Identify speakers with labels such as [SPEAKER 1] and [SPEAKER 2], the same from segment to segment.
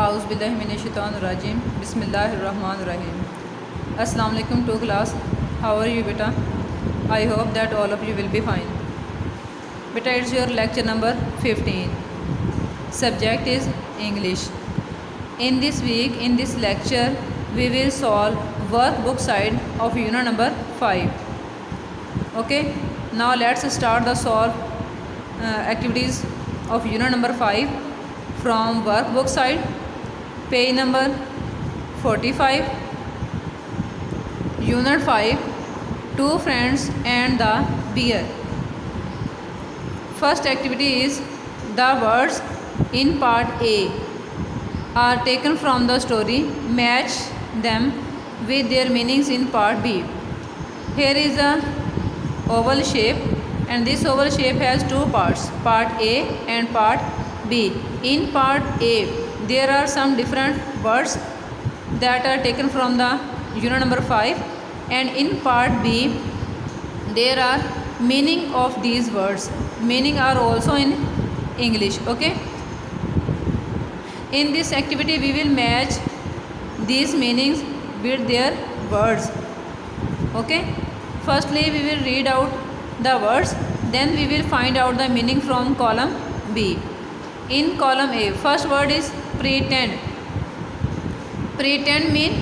[SPEAKER 1] आउज़ुबिल्लाहिमिनश्शैतानिर्रजीम बिस्मिल्लाहिर्रहमानिर्रहीम। अस्सलाम वालेकुम to class, how are you बेटा? I hope that all of you will be fine. बेटा, it's your lecture number 15. Subject is English. In this week, in this lecture, we will solve workbook side of unit number 5. Okay, now let's start the solve activities of unit number 5 from workbook side. Page number 45. Unit 5, Two Friends and the Bear. First activity is the words in part A are taken from the story. Match them with their meanings in part B. Here is a oval shape, and this oval shape has two parts, part A and part B. In part A, there are some different words that are taken from the unit number 5, and in part B, there are meaning of these words. Meaning are also in English. Okay. In this activity, we will match these meanings with their words. Okay. Firstly, we will read out the words, then we will find out the meaning from column B. In column A, first word is pretend. Pretend mean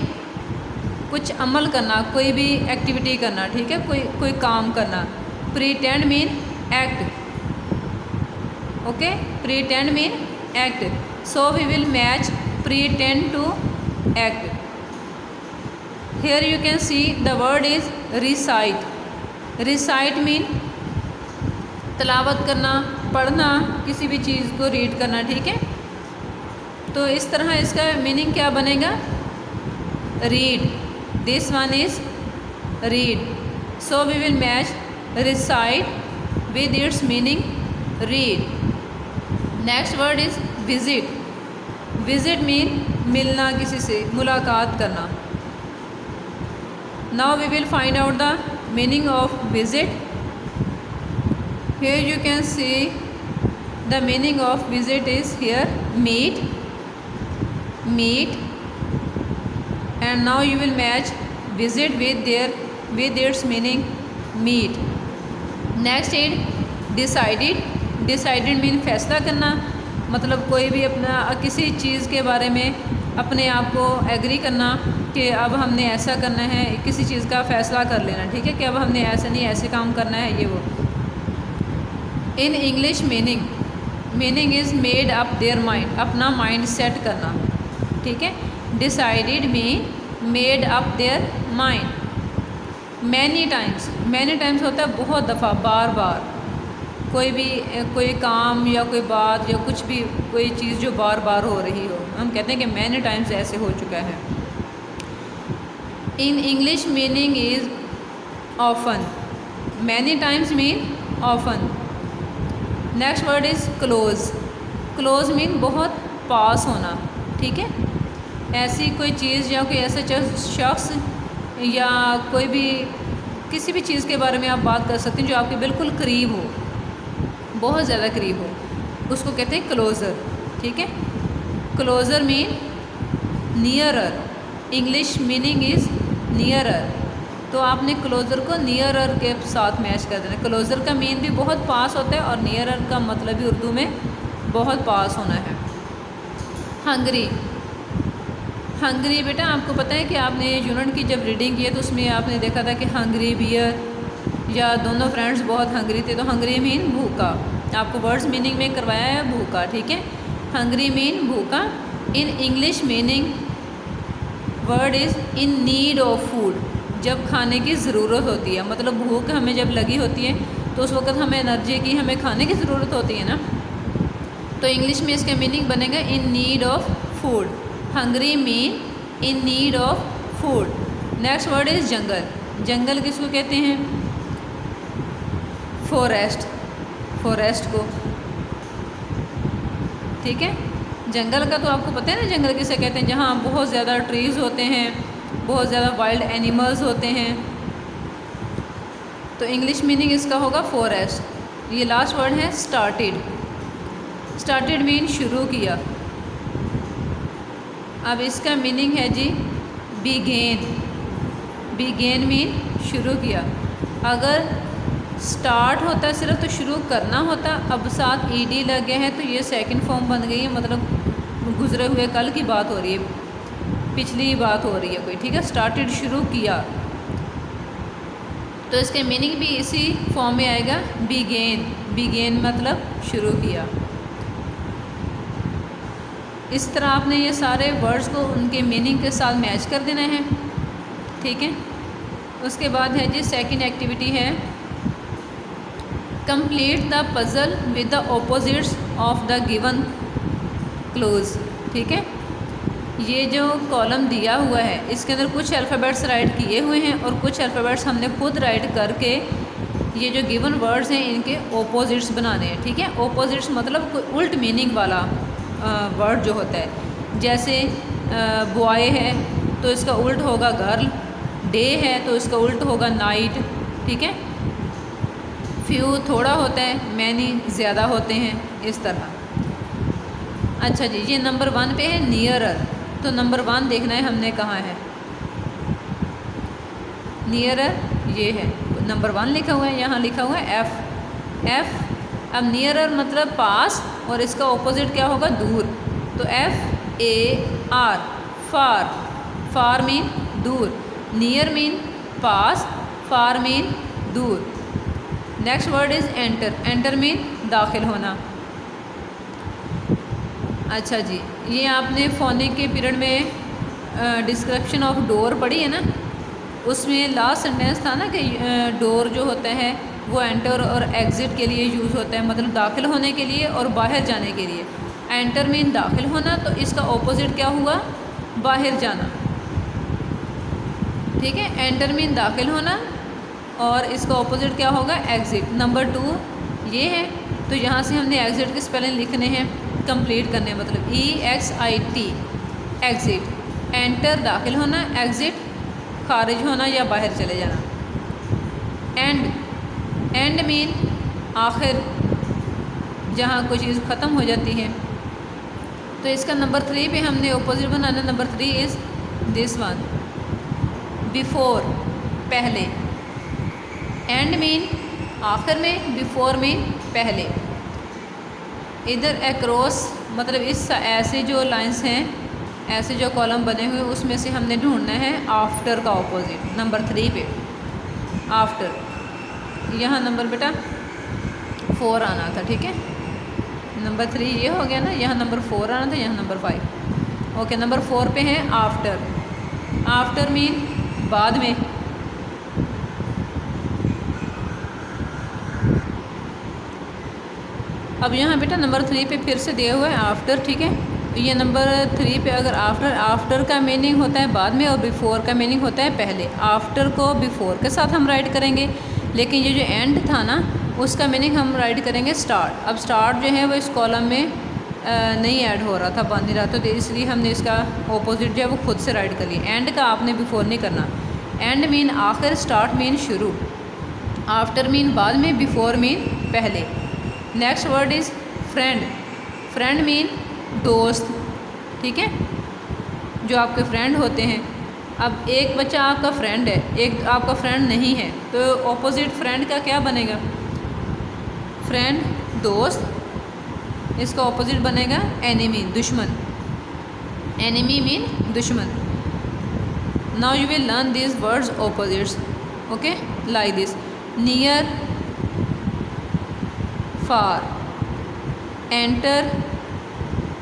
[SPEAKER 1] कुछ अमल करना, कोई भी activity करना, ठीक है, कोई काम करना. Pretend mean act. Okay, pretend mean act. So we will match pretend to act. Here you can see the word is recite. Recite mean तलावत करना, पढ़ना, किसी भी चीज़ को रीड करना, ठीक है. तो इस तरह इसका मीनिंग क्या बनेगा? Read. This one is read. So we will match recite with its meaning read. Next word is visit. Visit mean मिलना, किसी से मुलाकात करना. Now we will find out the meaning of visit. Here you can see the meaning of visit is here meet, and now you will match visit with its meaning meet. Next is decided. Decided mean फैसला करना, मतलब कोई भी अपना किसी चीज़ के बारे में अपने आप को एग्री करना कि अब हमने ऐसा करना है, किसी चीज़ का फ़ैसला कर लेना, ठीक है, कि अब हमने ऐसा नहीं ऐसे काम करना है, ये वो. In English meaning is made up their mind, अपना माइंड सेट करना, ठीक है. Decided mean made up their mind. Many times होता है बहुत दफ़ा, बार बार. कोई काम या कोई बात या कुछ भी, कोई चीज़ जो बार बार हो रही हो, हम कहते हैं कि मैनी टाइम्स ऐसे हो चुका है. In English meaning is often. Many times mean often. Next word is close. Close mean बहुत पास होना, ठीक है. ऐसी कोई चीज़ या कोई ऐसा शख्स या कोई भी किसी भी चीज़ के बारे में आप बात कर सकते हैं जो आपके बिल्कुल करीब हो, बहुत ज़्यादा करीब हो, उसको कहते हैं क्लोज़र, ठीक है. Closer mean nearer. English meaning is nearer. तो आपने क्लोज़र को नियरर के साथ मैच कर देना. क्लोज़र का मीन भी बहुत पास होता है और नियरर का मतलब भी उर्दू में बहुत पास होना है. हंगरी. हंगरी बेटा, आपको पता है कि आपने यूनिट की जब रीडिंग की है तो उसमें आपने देखा था कि हंगरी बियर या दोनों फ्रेंड्स बहुत हंगरी थे. तो हंगरी मीन भूखा. आपको वर्ड्स मीनिंग में करवाया है भूखा, ठीक है. हंगरी मीन भूखा. In English meaning word is in need of food. जब खाने की ज़रूरत होती है, मतलब भूख हमें जब लगी होती है तो उस वक्त हमें एनर्जी की, हमें खाने की ज़रूरत होती है ना. तो इंग्लिश में इसका मीनिंग बनेगा in need of food. Hungry mean in need of food. Next word is jungle. जंगल किसको कहते हैं? फॉरेस्ट. फॉरेस्ट को, ठीक है. जंगल का तो आपको पता है ना, जंगल किसे कहते हैं? जहाँ बहुत ज़्यादा ट्रीज़ होते हैं, बहुत ज़्यादा वाइल्ड एनिमल्स होते हैं. तो इंग्लिश मीनिंग इसका होगा फॉरेस्ट. ये लास्ट वर्ड है स्टार्टेड. स्टार्टेड मीन शुरू किया. अब इसका मीनिंग है जी बिगेन। बिगेन मीन शुरू किया। अगर स्टार्ट होता है सिर्फ तो शुरू करना होता, अब साथ ईडी लग गया है तो ये सेकंड फॉर्म बन गई है, मतलब गुजरे हुए कल की बात हो रही है, पिछली बात हो रही है कोई, ठीक है। स्टार्टेड शुरू किया, तो इसके मीनिंग भी इसी फॉर्म में आएगा बिगेन। बिगेन मतलब शुरू किया। इस तरह आपने ये सारे वर्ड्स को उनके मीनिंग के साथ मैच कर देना है, ठीक है। उसके बाद है जी सेकंड एक्टिविटी है complete the puzzle with the opposites of the given close, ठीक है। ये जो कॉलम दिया हुआ है इसके अंदर कुछ अल्फ़ाबेट्स राइट किए हुए हैं और कुछ अल्फ़ाबेट्स हमने खुद राइट करके ये जो गिवन वर्ड्स हैं इनके ऑपोजिट्स बनाने हैं, ठीक है। ऑपोजिट्स मतलब कोई उल्ट मीनिंग वाला वर्ड जो होता है, जैसे बॉय है तो इसका उल्ट होगा गर्ल, डे है तो इसका उल्ट होगा नाइट, ठीक है। फ्यू थोड़ा होता है, मैनी ज़्यादा होते हैं, इस तरह। अच्छा जी, ये नंबर 1 पे है नियरर। तो नंबर 1 देखना है हमने कहाँ है। नियरर ये है, नंबर 1 लिखा हुआ है, यहाँ लिखा हुआ है एफ़। एफ़ अब नियरर मतलब पास और इसका ऑपोजिट क्या होगा, दूर। तो FAR फार। फार मीन दूर, नियर मीन पास, फार मीन दूर। Next word is enter. Enter mean दाखिल होना। अच्छा जी, ये आपने फोनिक के पीरियड में डिस्क्रिप्शन ऑफ डोर पढ़ी है ना, उसमें लास्ट सेंटेंस था ना कि डोर जो होता है वो एंटर और एग्ज़िट के लिए यूज़ होता है, मतलब दाखिल होने के लिए और बाहर जाने के लिए। एंटर मीन दाखिल होना, तो इसका ऑपोजिट क्या हुआ, बाहर जाना, ठीक है। एंटर मीन दाखिल होना और इसका ऑपोजिट क्या होगा, एग्ज़िट। नंबर 2 ये है, तो यहाँ से हमने एग्ज़िट के स्पेलिंग लिखने हैं, कंप्लीट करने, मतलब EXIT एग्ज़िट। एंटर दाखिल होना, एग्ज़िट खारिज होना या बाहर चले जाना। एंड। एंड मीन आखिर, जहाँ कोई चीज़ ख़त्म हो जाती है। तो इसका नंबर 3 पे हमने opposite banana. Number 3 is this one, before पहले। एंड मीन आखिर में, बिफोर मीन पहले। इधर अक्रॉस मतलब इस ऐसे जो लाइंस हैं, ऐसे जो कॉलम बने हुए उसमें से हमने ढूंढना है आफ्टर का ऑपोजिट। नंबर 3 पे आफ्टर, यहाँ नंबर बेटा 4 आना था, ठीक है। नंबर 3 ये हो गया ना, यहाँ नंबर 4 आना था, यहाँ नंबर 5। ओके, नंबर 4 पे है आफ्टर। आफ्टर मीन बाद में। अब यहाँ बेटा नंबर 3 पे फिर से दिया हुआ है आफ्टर, ठीक है। ये नंबर 3 पे अगर आफ्टर का मीनिंग होता है बाद में और बिफोर का मीनिंग होता है पहले। आफ्टर को बिफोर के साथ हम राइट करेंगे, लेकिन ये जो एंड था ना उसका मीनिंग हम राइट करेंगे स्टार्ट। अब स्टार्ट जो है वो इस कॉलम में नहीं ऐड हो रहा था, बन नहीं रहा था, तो इसलिए हमने इसका ऑपोजिट जो है वो खुद से राइट कर लिया। एंड का आपने बिफोर नहीं करना। एंड मीन आखिर, स्टार्ट मीन शुरू, आफ्टर मीन बाद में, बिफोर मीन पहले। Next word is friend. Friend mean दोस्त, ठीक है, जो आपके फ्रेंड होते हैं। अब एक बच्चा आपका फ्रेंड है, एक आपका फ्रेंड नहीं है, तो ऑपोजिट फ्रेंड का क्या बनेगा, फ्रेंड दोस्त। इसका ऑपोजिट बनेगा एनिमी, दुश्मन। एनिमी मीन दुश्मन। Now you will learn this words opposites, okay, like this, near, far, enter,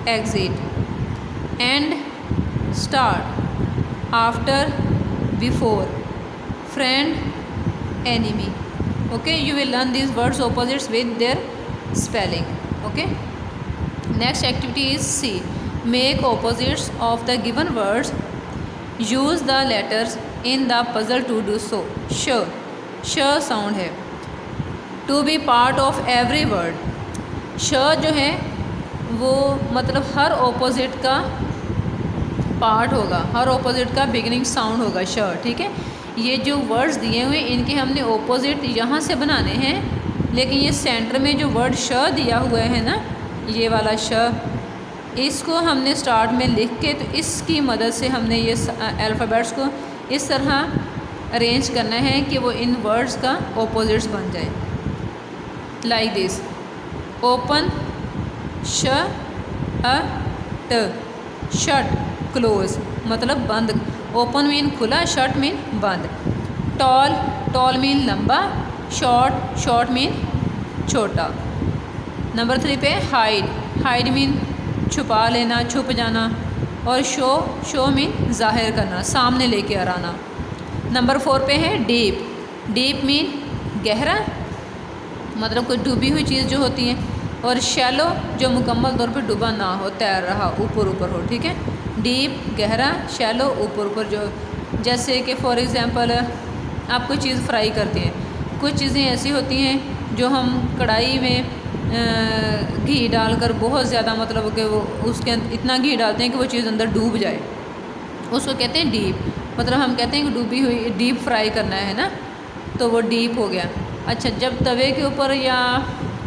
[SPEAKER 1] exit, and, start, after, before, friend, enemy. Okay, you will learn these words opposites with their spelling. Okay, next activity is C. Make opposites of the given words. Use the letters in the puzzle to do so. sh sound है, to be part of every word. sh जो है वो मतलब हर opposite का part होगा, हर opposite का beginning sound होगा श, ठीक है। ये जो वर्ड्स दिए हुए इनके हमने ऑपोजिट यहाँ से बनाने हैं, लेकिन ये सेंटर में जो वर्ड श दिया हुआ है ना, ये वाला श, इसको हमने स्टार्ट में लिख के, तो इसकी मदद से हमने ये अल्फ़ाबेट्स को इस तरह अरेंज करना है कि वो इन वर्ड्स का ऑपोजिट्स बन जाए। लाइक दिस, ओपन, श अ ट, शट, क्लोज मतलब बंद। ओपन मीन खुला, शट मीन बंद। टॉल, टॉल मीन लंबा, शॉर्ट, शॉर्ट मीन छोटा। नंबर 3 पे हाइड, हाइड मीन छुपा लेना, छुप जाना। और शो, शो मीन ज़ाहिर करना, सामने लेके आना। नंबर 4 पे है डीप, डीप मीन गहरा मतलब कोई डूबी हुई चीज़ जो होती है। और शैलो जो मुकम्मल तौर पे डूबा ना हो, तैर रहा, ऊपर ऊपर हो, ठीक है। डीप गहरा, शैलो ऊपर ऊपर। जो जैसे कि फॉर एग्ज़ाम्पल आप कोई चीज़ फ्राई करते हैं, कुछ चीज़ें ऐसी होती हैं जो हम कढ़ाई में घी डालकर बहुत ज़्यादा मतलब कि वो उसके इतना घी डालते हैं कि वो चीज़ अंदर डूब जाए, उसको कहते हैं डीप। मतलब हम कहते हैं कि डूबी हुई, डीप फ्राई करना है ना, तो वो डीप हो गया। अच्छा, जब तवे के ऊपर या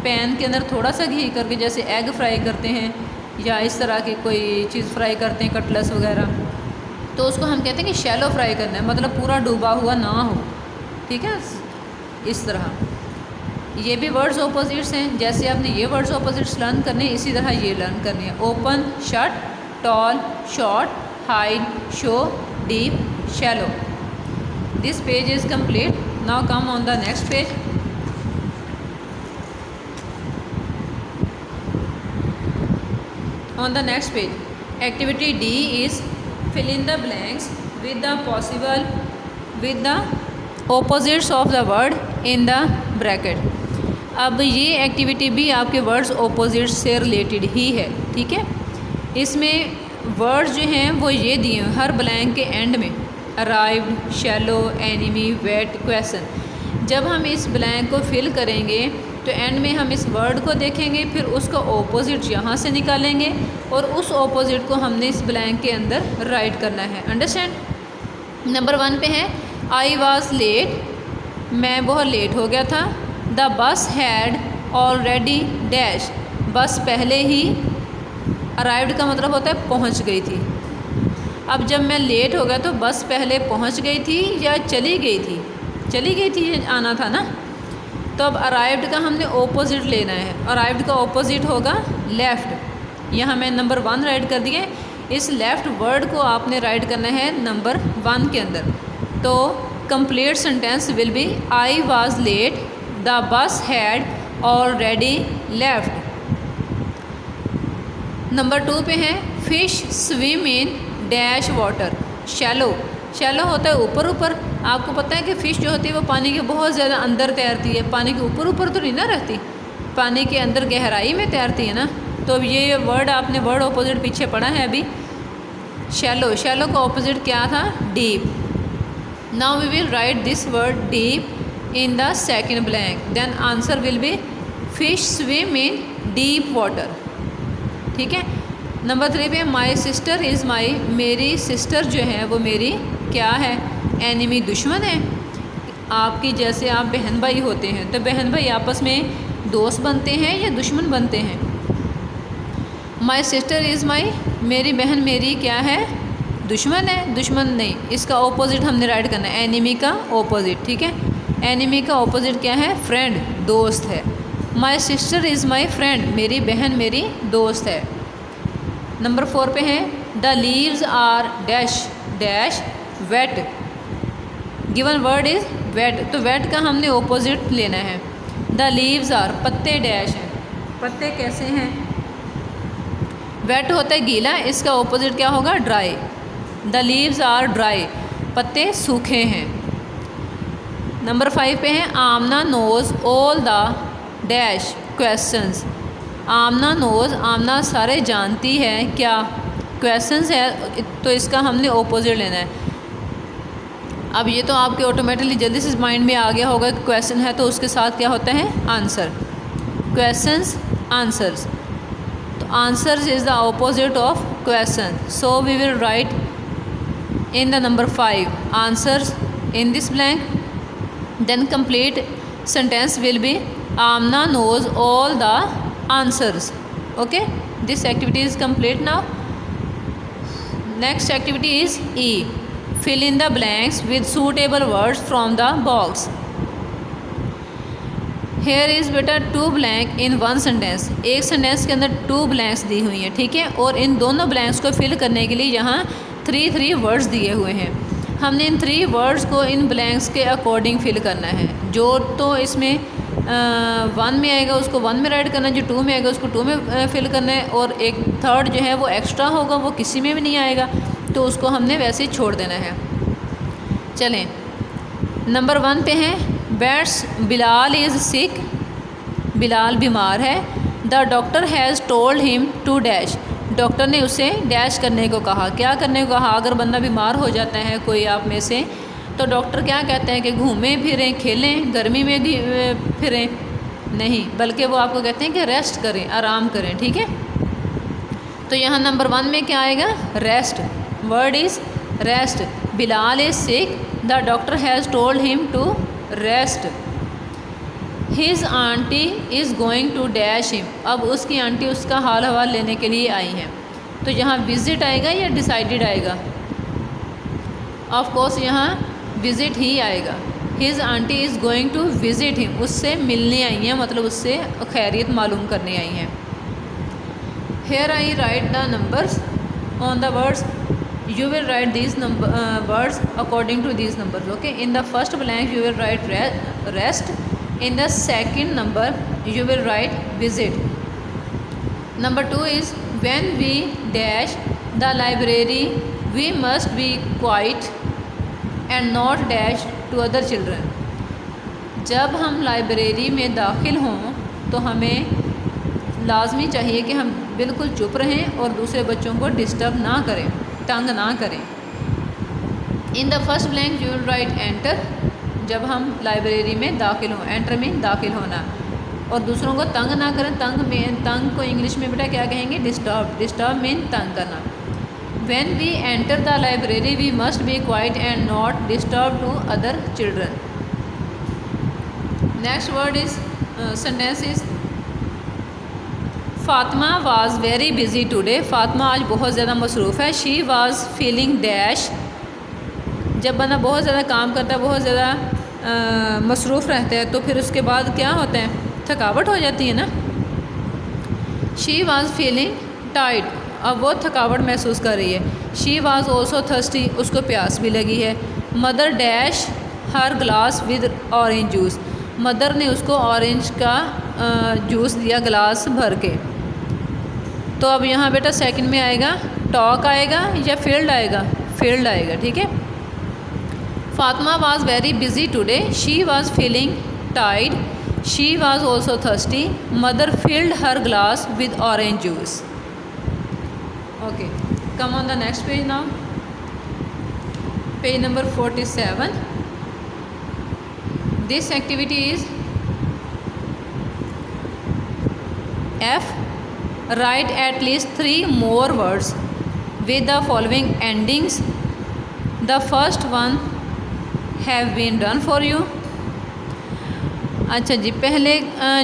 [SPEAKER 1] पैन के अंदर थोड़ा सा घी करके जैसे एग फ्राई करते हैं या इस तरह की कोई चीज़ फ्राई करते हैं, कटलेट्स वगैरह, तो उसको हम कहते हैं कि शैलो फ्राई करना है, मतलब पूरा डूबा हुआ ना हो, ठीक है। इस तरह ये भी वर्ड्स ऑपोजिट्स हैं। जैसे आपने ये वर्ड्स ऑपोजिट्स लर्न करने, इसी तरह ये लर्न करनी है। Open, shut, tall, short, hide, show, deep, shallow. This page is complete. Now come on the next page. On the next page, activity D is fill in the blanks with the possible with the opposites of the word in the bracket. अब ये activity भी आपके words opposites से related ही है, ठीक है। इसमें words जो हैं वो ये दिए हैं हर ब्लैंक के एंड में, arrived, shallow, enemy, wet, question. जब हम इस ब्लैंक को फिल करेंगे तो एंड में हम इस वर्ड को देखेंगे, फिर उसका ऑपोजिट यहाँ से निकालेंगे और उस ऑपोजिट को हमने इस ब्लैंक के अंदर राइट करना है। अंडरस्टैंड। नंबर 1 पे है आई वॉज लेट, मैं बहुत लेट हो गया था। The bus had already dash, बस पहले ही, अराइव्ड का मतलब होता है पहुँच गई थी। अब जब मैं लेट हो गया तो बस पहले पहुँच गई थी या चली गई थी? चली गई थी, आना था ना। तो अब अराइव्ड का हमने ऑपोजिट लेना है। अराइव्ड का ऑपोजिट होगा लेफ़्ट। यहाँ मैं नंबर 1 राइट कर दिए। इस लेफ़्ट वर्ड को आपने राइट करना है नंबर 1 के अंदर। तो complete sentence will be I was late, the bus had already left. Number 2 पे है fish swim in dash water, shallow. Shallow होता है ऊपर ऊपर। आपको पता है कि फ़िश जो होती है वो पानी के बहुत ज़्यादा अंदर तैरती है, पानी के ऊपर ऊपर तो नहीं ना रहती, पानी के अंदर गहराई में तैरती है ना। तो अब ये वर्ड आपने वर्ड ऑपोजिट पीछे पढ़ा है अभी, शैलो। शैलो का ऑपोजिट क्या था? Deep. Now we will write this word deep in the second blank, then answer will be fish swim in deep water, ठीक है। नंबर 3 पे माई सिस्टर इज़ माई, मेरी सिस्टर जो है वो मेरी क्या है? एनिमी, दुश्मन है। आपकी जैसे आप बहन भाई होते हैं तो बहन भाई आपस में दोस्त बनते हैं या दुश्मन बनते हैं? माई सिस्टर इज़ माई, मेरी बहन मेरी क्या है? दुश्मन है। दुश्मन नहीं, इसका ऑपोजिट हमने राइट करना है, एनिमी का ऑपोजिट, ठीक है। एनिमी का ऑपोजिट क्या है? फ्रेंड, दोस्त है। My sister is my friend, मेरी बहन मेरी दोस्त है। नंबर 4 पे है the leaves are dash dash wet, given word is wet, तो वेट का हमने ऑपोजिट लेना है। द लीव्स आर, पत्ते डैश हैं, पत्ते कैसे हैं? वेट होता है गीला, इसका ऑपोजिट क्या होगा? Dry. The leaves are dry, पत्ते सूखे हैं। नंबर 5 पे है Amna knows all the dash questions, Amna knows, Amna सारे जानती है क्या? क्वेश्चंस है, तो इसका हमने ऑपोजिट लेना है। अब ये तो आपके ऑटोमेटिकली जल्दी से माइंड में आ गया होगा कि क्वेश्चन है तो उसके साथ क्या होता है? आंसर। क्वेश्चंस, आंसर्स, तो answers is the opposite of question, so we will write in the number 5 answers in this blank, then complete sentence will be Amna knows all the answers. Okay. This activity is complete now. Next activity is E. Fill in the blanks with suitable words from the box. Here is बेटा 2 blank in 1 sentence. एक sentence के अंदर 2 blanks दी हुई हैं, ठीक है, और इन दोनों blanks को फिल करने के लिए यहाँ 3 वर्ड्स दिए हुए हैं. हमने इन 3 वर्ड्स को इन ब्लैंक्स के अकॉर्डिंग फिल करना है. जो तो इसमें 1 में आएगा उसको 1 में राइट करना है, जो 2 में आएगा उसको 2 में फिल करना है, और एक थर्ड जो है वो एक्स्ट्रा होगा, वो किसी में भी नहीं आएगा, तो उसको हमने वैसे ही छोड़ देना है. चलें, नंबर 1 पे हैं. Bats Bilal is sick. Bilal बीमार है. The doctor has told him to dash. Doctor ने उसे डैश करने को कहा. क्या करने को कहा? अगर बंदा बीमार हो जाता है कोई आप में से, तो डॉक्टर क्या कहते हैं कि घूमें फिरें, खेलें, गर्मी में भी फिरें नहीं, बल्कि वो आपको कहते हैं कि रेस्ट करें, आराम करें. ठीक है, तो यहाँ नंबर 1 में क्या आएगा? Rest. Word is rest. Bilal is sick. The doctor has told him to rest. His aunty is going to dash him. अब उसकी आंटी उसका हाल हवाल लेने के लिए आई हैं, तो यहाँ विज़िट आएगा या डिसाइडेड आएगा? ऑफ कोर्स यहाँ विज़िट ही आएगा. His aunty is going to visit him. उससे मिलने आई हैं, मतलब उससे खैरियत मालूम करने आई हैं. Here I right the numbers on the words. You will write these words according to these numbers. Okay, in the first blank you will write rest. In the second number you will write visit. Number 2 is when we dash the library we must be quiet and not dash to other children. जब हम library में दाखिल हों तो हमें लाजमी चाहिए कि हम बिल्कुल चुप रहें और दूसरे बच्चों को डिस्टर्ब ना करें, तंग ना करें. In the first blank you will right enter. जब हम लाइब्रेरी में दाखिल हों, एंटर में दाखिल होना, और दूसरों को तंग ना करें. तंग को इंग्लिश में बेटा क्या कहेंगे? डिस्टर्ब. डिस्टर्ब मीन तंग करना. When we enter the library we must be quiet and not disturb to other children. Next word is sentence is Fatima was very busy today. Fatima आज बहुत ज़्यादा मसरूफ़ है. She was feeling dash. जब बंदा बहुत ज़्यादा काम करता है, बहुत ज़्यादा मसरूफ़ रहता है, तो फिर उसके बाद क्या होता है? थकावट हो जाती है ना. She was feeling tired. अब वो थकावट महसूस कर रही है. She was also thirsty. उसको प्यास भी लगी है. Mother dash her glass with orange juice. Mother ने उसको ऑरेंज का जूस दिया गिलास भर के. तो अब यहाँ बेटा सेकंड में आएगा टॉक आएगा या फील्ड आएगा? फील्ड आएगा. ठीक है. Fatima was very busy today. She was feeling tired. She was also thirsty. Mother filled her glass with orange juice. Okay, come on the next page now. Page number 47. This activity is F. Write at least 3 more words with the following endings. The first one have been done for you. अच्छा जी, पहले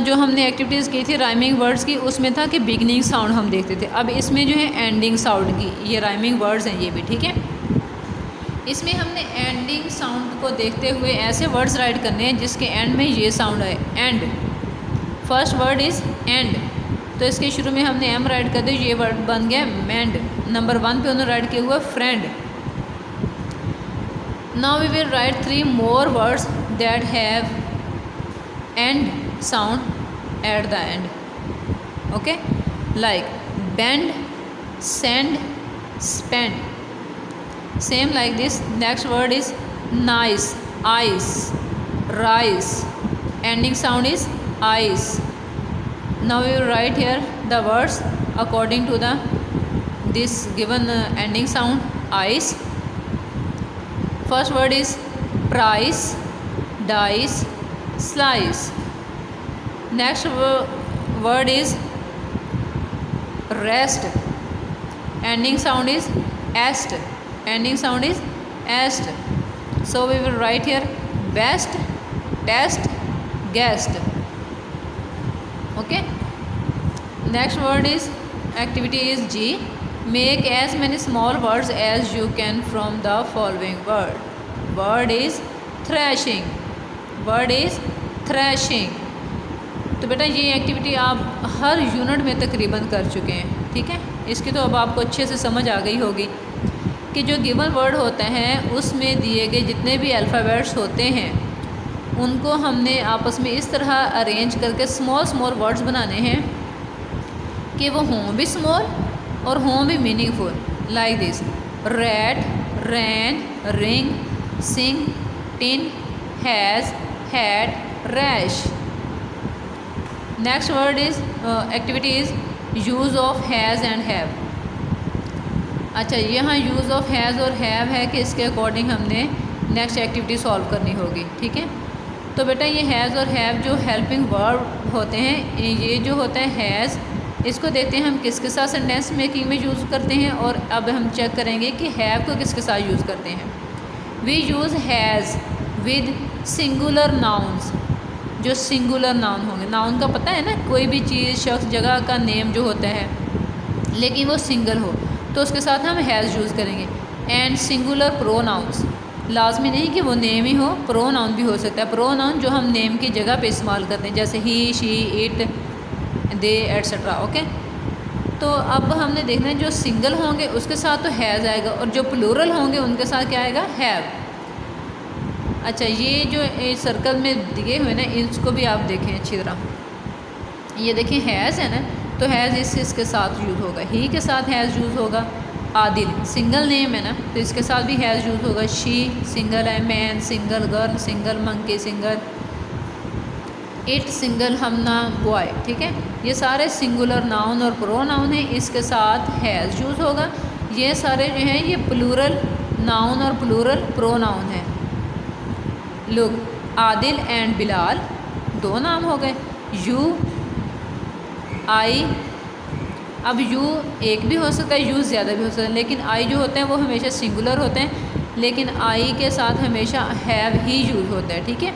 [SPEAKER 1] जो हमने activities की थी rhyming words की, उसमें था कि बिगनिंग साउंड हम देखते थे. अब इसमें जो है एंडिंग साउंड की, ये राइमिंग वर्ड्स हैं ये भी. ठीक है, इसमें हमने एंडिंग साउंड को देखते हुए ऐसे वर्ड्स राइट करने हैं जिसके एंड में ये साउंड है, and. First word is and, तो इसके शुरू में हमने एम राइट कर दिया, ये वर्ड बन गया मेंड. नंबर 1 पे उन्होंने राइट किया हुआ friend. Now we will write 3 more words that have end sound at the end. Okay, like bend, send, spend. Same like this. Next word is nice, ice, rice. Ending sound is ice. Now we will write here the words according to the this given ending sound ice. First word is price, dice, slice. Next word is rest. Ending sound is est. Ending sound is est. So we will write here best, test, guest. Okay, next word is activity is G, make as many small words as you can from the following word. Word is thrashing, word is thrashing. तो बेटा ये activity आप हर unit में तकरीबन कर चुके हैं, ठीक है। इसकी तो अब आपको अच्छे से समझ आ गई होगी कि जो गिवन वर्ड होते हैं उसमें दिए गए जितने भी अल्फ़ाबेट्स होते हैं उनको हमने आपस में इस तरह अरेंज करके स्मॉल स्मॉल वर्ड्स बनाने हैं कि वो हों भी स्मॉल और हों भी meaningful. Like this, rat, ran, ring, sing, tin, has, had, rash. Next word is activity is use of has and have. अच्छा, यहाँ यूज़ ऑफ हैज़ और हैव है कि इसके अकॉर्डिंग हमने नेक्स्ट एक्टिविटी सॉल्व करनी होगी, ठीक है। तो बेटा ये हैज़ और हैव जो हेल्पिंग वर्ब होते हैं, ये जो होता है हैज़, इसको देखते हैं हम किसके साथ सेंटेंस मेकिंग में यूज़ करते हैं, और अब हम चेक करेंगे कि हैव को किसके साथ यूज़ करते हैं। We use has with singular nouns, जो सिंगुलर नाउन होंगे। नाउन का पता है ना, कोई भी चीज़, शख्स, जगह का नेम जो होता है लेकिन वो सिंगल हो तो उसके साथ हम हैज़ यूज़ करेंगे। एंड सिंगुलर प्रोनाउंस, लाजमी नहीं कि वो नेम ही हो, प्रोनाउन भी हो सकता है। प्रोनाउन जो हम नेम की जगह पे इस्तेमाल करते हैं, जैसे he, she, it, they, etcetera. Okay, तो अब हमने देखना है जो सिंगल होंगे उसके साथ तो हैज़ आएगा और जो प्लूरल होंगे उनके साथ क्या आएगा, हैव। अच्छा, ये जो सर्कल में दिए हुए ना, इसको भी आप देखें अच्छी तरह। ये देखिए हैज़ है ना, तो हैज़ इसके साथ यूज़ होगा, ही के साथ हैज़ यूज़ होगा। आदिल सिंगल नेम है ना, तो इसके साथ भी हैज़ यूज़ होगा। शी सिंगल है, man single, girl single, monkey single, it single, Hamna boy, ठीक है। ये सारे सिंगुलर नाउन और प्रोनाउन हैं, इसके साथ हैज़ यूज़ होगा। ये सारे जो हैं ये प्लूरल नाउन और प्लूरल प्रोनाउन हैं। लुक, आदिल एंड बिलाल दो नाम हो गए। यू, आई, अब यू एक भी हो सकता है, यू ज़्यादा भी हो सकता है, लेकिन आई जो होते हैं वो हमेशा सिंगुलर होते हैं, लेकिन आई के साथ हमेशा हैव ही यूज़ होता है, ठीक है।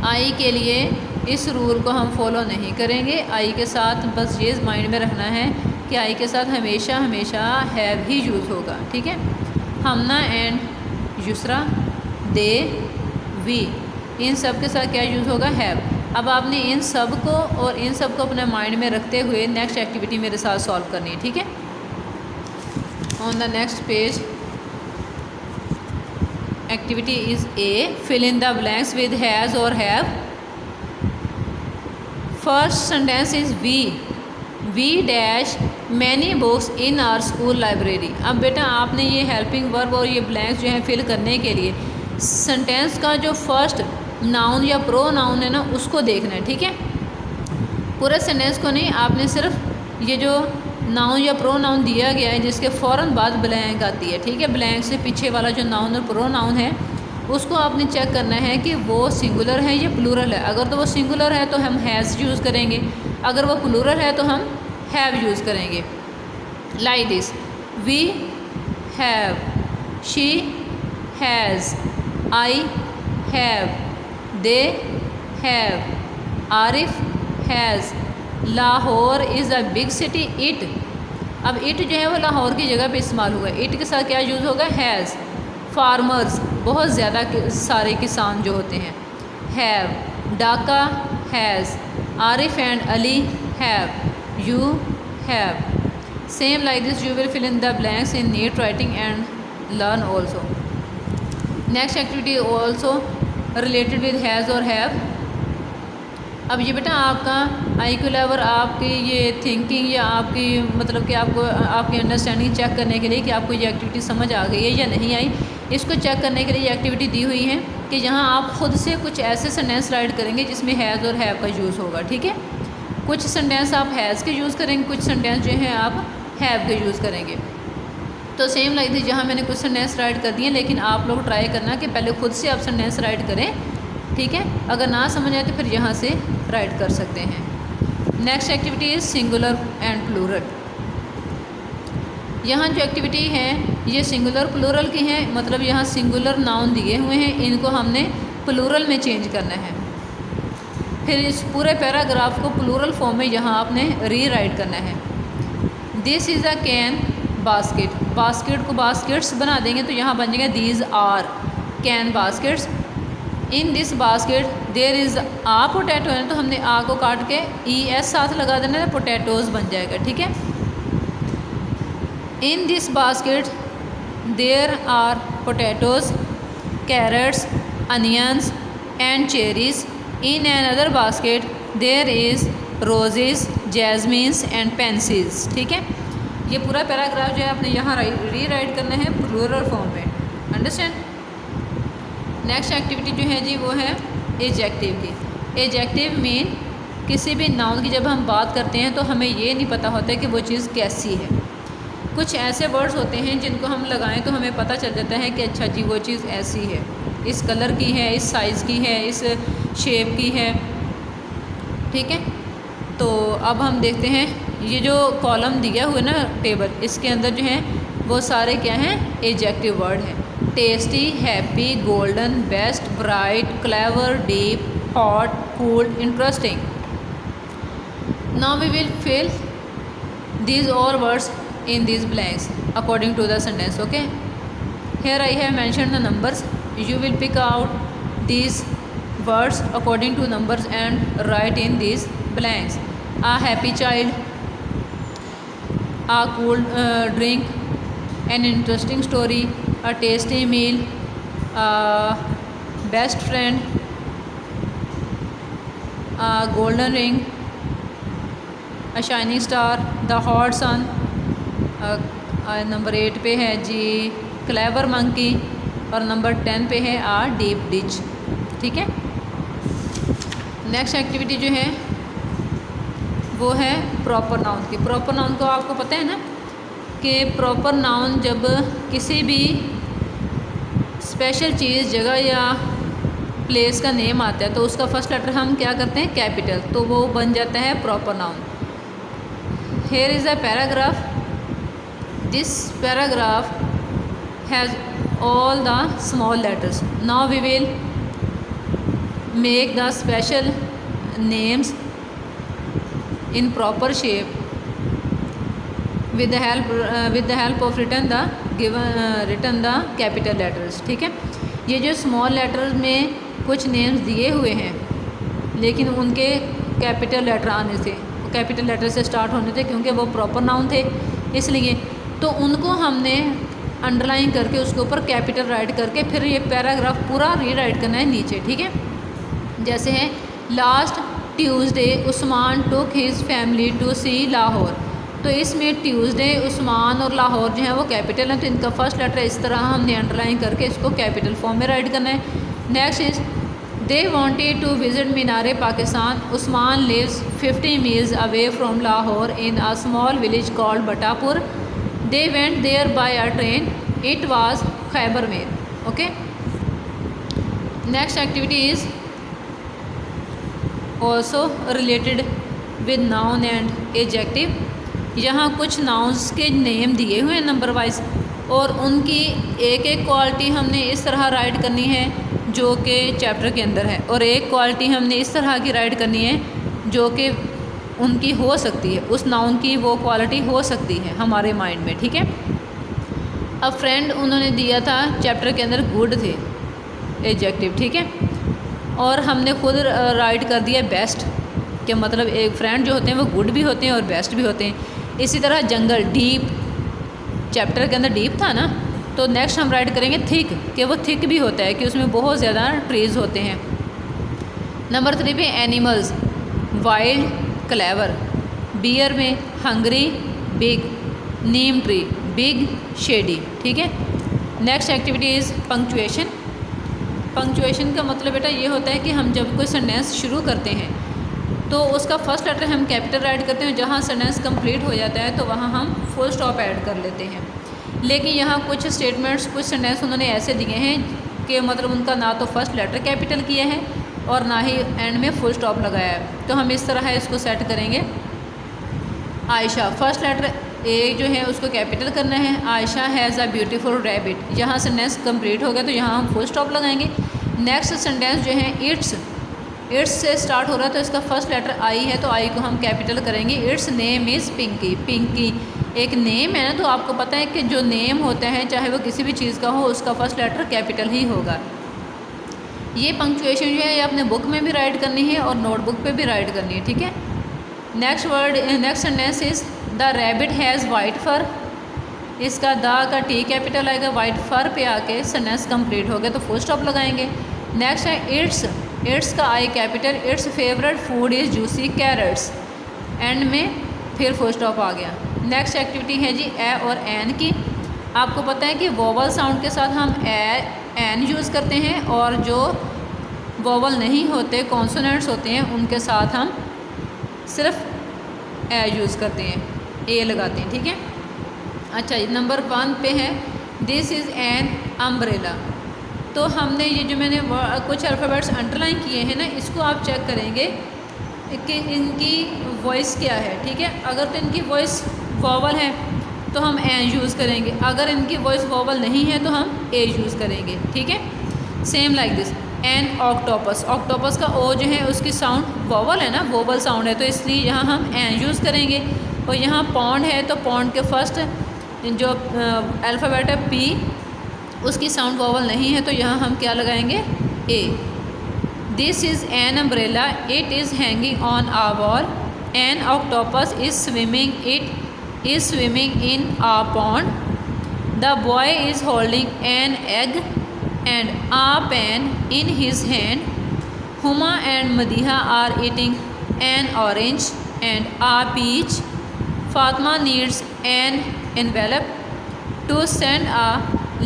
[SPEAKER 1] आई के लिए इस रूल को हम फॉलो नहीं करेंगे। आई के साथ बस ये माइंड में रखना है कि आई के साथ हमेशा हमेशा हैव ही यूज़ होगा, ठीक है। हमना एंड युसरा, दे, वी, इन सब के साथ क्या यूज़ होगा, हैव। अब आपने इन सब को और इन सब को अपने माइंड में रखते हुए नेक्स्ट एक्टिविटी मेरे साथ सॉल्व करनी है, ठीक है। On the next page activity is A, fill in the blanks with has और have. First sentence is we dash many books in our school library. अब बेटा आपने ये हेल्पिंग वर्ब और ये ब्लैंक्स जो है फिल करने के लिए सेंटेंस का जो फर्स्ट नाउन या प्रो नाउन है ना उसको देखना है, ठीक है। पूरे सेंटेंस को नहीं, आपने सिर्फ ये जो नाउन या प्रो नाउन दिया गया है जिसके फ़ौरन बाद ब्लैंक आती है, ठीक है। ब्लैंक से पीछे वाला जो नाउन और प्रो नाउन है उसको आपने चेक करना है कि वो सिंगुलर है या प्लूरल है। अगर तो वो सिंगुलर है तो हम हैज़ यूज़ करेंगे, अगर वो प्लूरल है तो हम हैव यूज़ करेंगे। Like this, we have, she has, I have, they have, Arif has, Lahore is a big city, it. अब इट जो है वो लाहौर की जगह पे इस्तेमाल हुआ है, इट के साथ क्या यूज़ होगा, हैज़। फार्मर्स बहुत ज़्यादा सारे किसान जो होते हैं, have. Dhaka has, Arif and Ali have, you have. Same like this you will fill in the blanks in neat writing and learn also. Next activity also related with has और हैव। अब ये बेटा आपका IQ लेवल, आपकी ये थिंकिंग या आपकी मतलब कि आपको आपकी अंडरस्टैंडिंग चेक करने के लिए कि आपको ये एक्टिविटी समझ आ गई है या नहीं आई, इसको चेक करने के लिए ये एक्टिविटी दी हुई है कि जहाँ आप ख़ुद से कुछ ऐसे सेंटेंस राइट करेंगे जिसमें हैज़ और हैव का यूज़ होगा, ठीक है। कुछ सेंटेंस आप हैज़ के यूज़ करेंगे, कुछ सेंटेंस जो है आप हैव के यूज़ करेंगे। तो सेम लाइक दिस, जहाँ मैंने कुछ सेंटेंस राइट कर दिए, लेकिन आप लोग ट्राई करना कि पहले खुद से आप सेंटेंस राइट करें, ठीक है। अगर ना समझ आए तो फिर यहाँ से राइट कर सकते हैं। Next activity is singular and plural. यहाँ जो एक्टिविटी है ये सिंगुलर प्लूरल की है, मतलब यहाँ सिंगुलर नाउन दिए हुए हैं, इनको हमने प्लूरल में चेंज करना है। फिर इस पूरे पैराग्राफ को प्लूरल फॉर्म में यहाँ आपने री राइट करना है। This is a can basket, basket को बास्केट्स बना देंगे तो यहाँ बन जाएगा these are can baskets. In this basket there is a potato है तो हमने आ को काट के ई एस साथ लगा देना है, पोटैटोज़ बन जाएगा, ठीक है। In this basket there are potatoes, carrots, onions and cherries. In another basket there is roses, jasmines and pencils, ठीक है। ये पूरा पैराग्राफ जो है आपने यहाँ री राइट करना है प्लूरल फॉर्म में, अंडरस्टैंड। नेक्स्ट एक्टिविटी जो है जी वो है एडजेक्टिव की। एडजेक्टिव मीन किसी भी नाउन की जब हम बात करते हैं तो हमें ये नहीं पता होता कि वो चीज़ कैसी है। कुछ ऐसे वर्ड्स होते हैं जिनको हम लगाएं तो हमें पता चल जाता है कि अच्छा जी वो चीज़ ऐसी है, इस कलर की है, इस साइज़ की है, इस शेप की है, ठीक है। तो अब हम देखते हैं ये जो कॉलम दिया हुआ है ना टेबल, इसके अंदर जो है वो सारे क्या हैं, एडजेक्टिव वर्ड हैं। Tasty, happy, golden, best, bright, clever, deep, hot, cool, interesting. Now we will fill these all words in these blanks according to the sentence, okay. Here I have mentioned the numbers. You will pick out these words according to numbers and write in these blanks. A happy child, a cool drink, an interesting story, a tasty meal, a best friend, a golden ring, a shining star, the hot sun। Number 8 पे है जी clever monkey और number 10 पे है आ deep ditch, ठीक है। Next activity जो है वो है प्रॉपर नाउन की। प्रॉपर नाउन को आपको पता है ना कि प्रॉपर नाउन जब किसी भी स्पेशल चीज़, जगह या प्लेस का नेम आता है तो उसका फर्स्ट लेटर हम क्या करते हैं, कैपिटल, तो वो बन जाता है proper noun. Here is a paragraph. This paragraph has all the small letters. Now we will make the special names in proper shape with the help of written the capital letters, ठीक है। ये जो small letters में कुछ names दिए हुए हैं लेकिन उनके कैपिटल लेटर आने से, कैपिटल लेटर से स्टार्ट होने थे क्योंकि वो प्रॉपर नाउन थे इसलिए, तो उनको हमने अंडरलाइन करके उसके ऊपर कैपिटल राइट करके फिर ये पैराग्राफ पूरा रीराइट करना है नीचे, ठीक है। जैसे है last Tuesday Usman took his family to see Lahore, तो इसमें ट्यूसडे, उस्मान और लाहौर जो है वो कैपिटल है, तो इनका फर्स्ट लेटर इस तरह हमने अंडरलाइन करके इसको कैपिटल फॉर्म में राइट करना है। Next is they wanted to visit Minar Pakistan, Usman lives 50 miles away from Lahore in a small village called Batapur, they went there by a train, it was Khyber Mail, okay. Next activity is also related with noun and adjective. यहाँ कुछ nouns के name दिए हुए हैं number wise और उनकी एक एक क्वालिटी हमने इस तरह राइट करनी है जो कि चैप्टर के अंदर है, और एक क्वालिटी हमने इस तरह की राइट करनी है जो कि उनकी हो सकती है, उस नाउन की वो क्वालिटी हो सकती है हमारे माइंड में, ठीक है। अब फ्रेंड उन्होंने दिया था चैप्टर के अंदर गुड थे एडजेक्टिव, ठीक है, और हमने खुद राइट कर दिया बेस्ट, कि मतलब एक फ्रेंड जो होते हैं वो गुड भी होते हैं और बेस्ट भी होते हैं। इसी तरह जंगल, डीप, चैप्टर के अंदर डीप था ना, तो नेक्स्ट हम राइट करेंगे थिक, कि वो थिक भी होता है कि उसमें बहुत ज़्यादा ट्रीज़ होते हैं। नंबर 3 पे एनिमल्स, वाइल्ड, क्लेवर, बियर में हंग्री, बिग, नीम ट्री, बिग, शेडी, ठीक है। Next activity is punctuation. Punctuation का मतलब बेटा ये होता है कि हम जब कोई सेंटेंस शुरू करते हैं तो उसका फर्स्ट लेटर हम कैपिटल राइट करते हैं, जहाँ सेंटेंस कंप्लीट हो जाता है तो वहाँ हम फुल स्टॉप ऐड कर लेते हैं। लेकिन यहाँ कुछ स्टेटमेंट्स, कुछ सेंटेंस उन्होंने ऐसे दिए हैं कि मतलब उनका ना तो फर्स्ट लेटर कैपिटल किया है और ना ही एंड में फुल स्टॉप लगाया है, तो हम इस तरह इसको सेट करेंगे। आयशा, फर्स्ट लेटर ए जो है उसको कैपिटल करना है। Ayesha has a beautiful rabbit, यहाँ सेंटेंस कंप्लीट हो गया तो यहाँ हम फुल स्टॉप लगाएंगे। नेक्स्ट सेंटेंस जो है इट्स से स्टार्ट हो रहा है तो इसका फर्स्ट लेटर आई है तो आई को हम कैपिटल करेंगे। Its name is Pinky, Pinky एक नेम है ना, तो आपको पता है कि जो नेम होता है चाहे वो किसी भी चीज़ का हो, उसका फर्स्ट लेटर कैपिटल ही होगा। ये पंक्चुएशन जो है ये अपने बुक में भी राइट करनी है और नोटबुक पे भी राइट करनी है, ठीक है। Next sentence is the rabbit has white fur. इसका द का टी कैपिटल आएगा, वाइट फर पे आके सेंटेंस कंप्लीट हो गया तो फुल स्टॉप लगाएंगे। नेक्स्ट है इट्स का I capital, its favourite food is juicy carrots, and में फिर फुल स्टॉप आ गया। नेक्स्ट एक्टिविटी है जी ए और एन की। आपको पता है कि वोवल साउंड के साथ हम एन यूज़ करते हैं और जो वोवल नहीं होते, कॉन्सोनेंट्स होते हैं, उनके साथ हम सिर्फ ए यूज़ करते हैं, ए लगाते हैं, ठीक है। अच्छा, नंबर 1 पे है दिस इज़ एन अम्ब्रेला। तो हमने ये जो मैंने कुछ अल्फ़ाबेट्स अंडरलाइन किए हैं ना, इसको आप चेक करेंगे कि इनकी वॉइस क्या है, ठीक है। अगर तो इनकी वॉइस वोवल है तो हम एन यूज़ करेंगे, अगर इनकी वॉइस वोवल नहीं है तो हम ए यूज़ करेंगे, ठीक है। Same like this an octopus. Octopus का ओ जो है उसकी साउंड वोवल है ना, वोवल साउंड है, तो इसलिए यहाँ हम एन यूज़ करेंगे। और यहाँ पॉन्ड है तो पॉन्ड के फर्स्ट जो अल्फ़ाबेट है पी, उसकी साउंड वोवल नहीं है तो यहाँ हम क्या लगाएंगे, A. This is an umbrella, it is hanging on a wall, an octopus is swimming, it is swimming in a pond, the boy is holding an egg and a pen in his hand, Huma and Madiha are eating an orange and a peach, Fatima needs an envelope to send a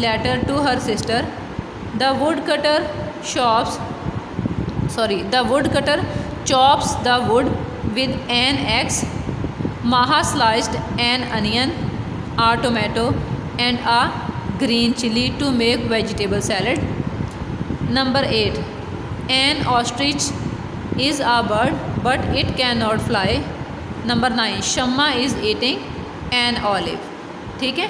[SPEAKER 1] letter to her sister, the woodcutter chops the wood with an axe, Maha sliced an onion, a tomato and a green chili to make vegetable salad. Number 8, an ostrich is a bird but it cannot fly. Number 9, Shamma is eating an olive, ठीक है।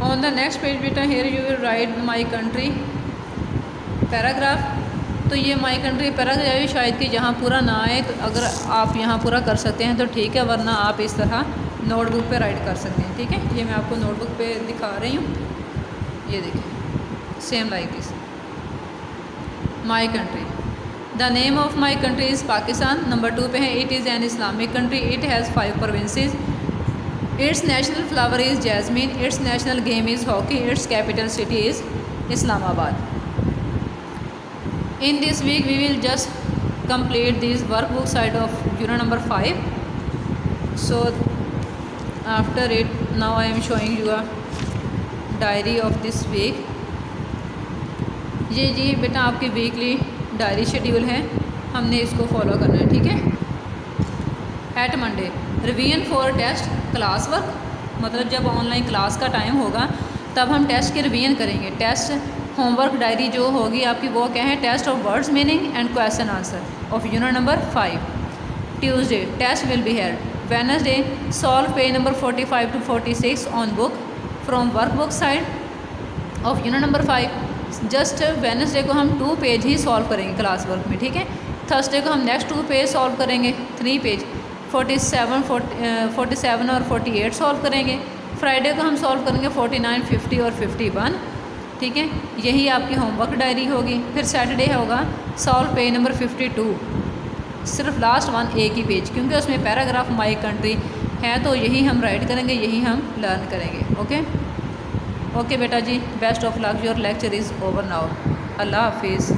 [SPEAKER 1] On the next page बेटा here you will write my country paragraph. तो ये माई country paragraph शायद कि जहाँ पूरा ना आए, तो अगर आप यहाँ पूरा कर सकते हैं तो ठीक है, वरना आप इस तरह नोटबुक पे राइट कर सकते हैं, ठीक है। ये मैं आपको नोटबुक पे दिखा रही हूँ, ये देखिए, same like this my country. The name of my country is Pakistan. Number 2 पे है it is an Islamic country, it has 5 provinces, its national flower is jasmine, its national game is hockey, its capital city is Islamabad. In this week we will just complete this workbook side of unit number 5. So after it, now I am showing you a diary of this week. ये जी बेटा आपकी weekly diary schedule है, हमने इसको follow करना है, ठीक है। At Monday revision for test class work, मतलब जब ऑनलाइन क्लास का टाइम होगा तब हम टेस्ट की रिवीजन करेंगे। टेस्ट होमवर्क डायरी जो होगी आपकी वो क्या है, test of words meaning and question answer of unit number 5। Tuesday test will be held. Wednesday solve page number 45 to 46 on book from workbook side of unit number 5। Just Wednesday को हम 2 page ही solve करेंगे class work में, ठीक है। Thursday को हम next 2 page solve करेंगे, 3 पेज 47 और 48 सॉल्व करेंगे। फ्राइडे को हम सॉल्व करेंगे 49, 50 और 51, ठीक है। यही आपकी होमवर्क डायरी होगी। फिर सैटरडे होगा सॉल्व पेज नंबर 52, सिर्फ लास्ट वन एक ही पेज, क्योंकि उसमें पैराग्राफ माई कंट्री है तो यही हम राइट करेंगे, यही हम लर्न करेंगे। ओके बेटा जी, best of luck, your lecture is over now. अल्लाह हाफिज़।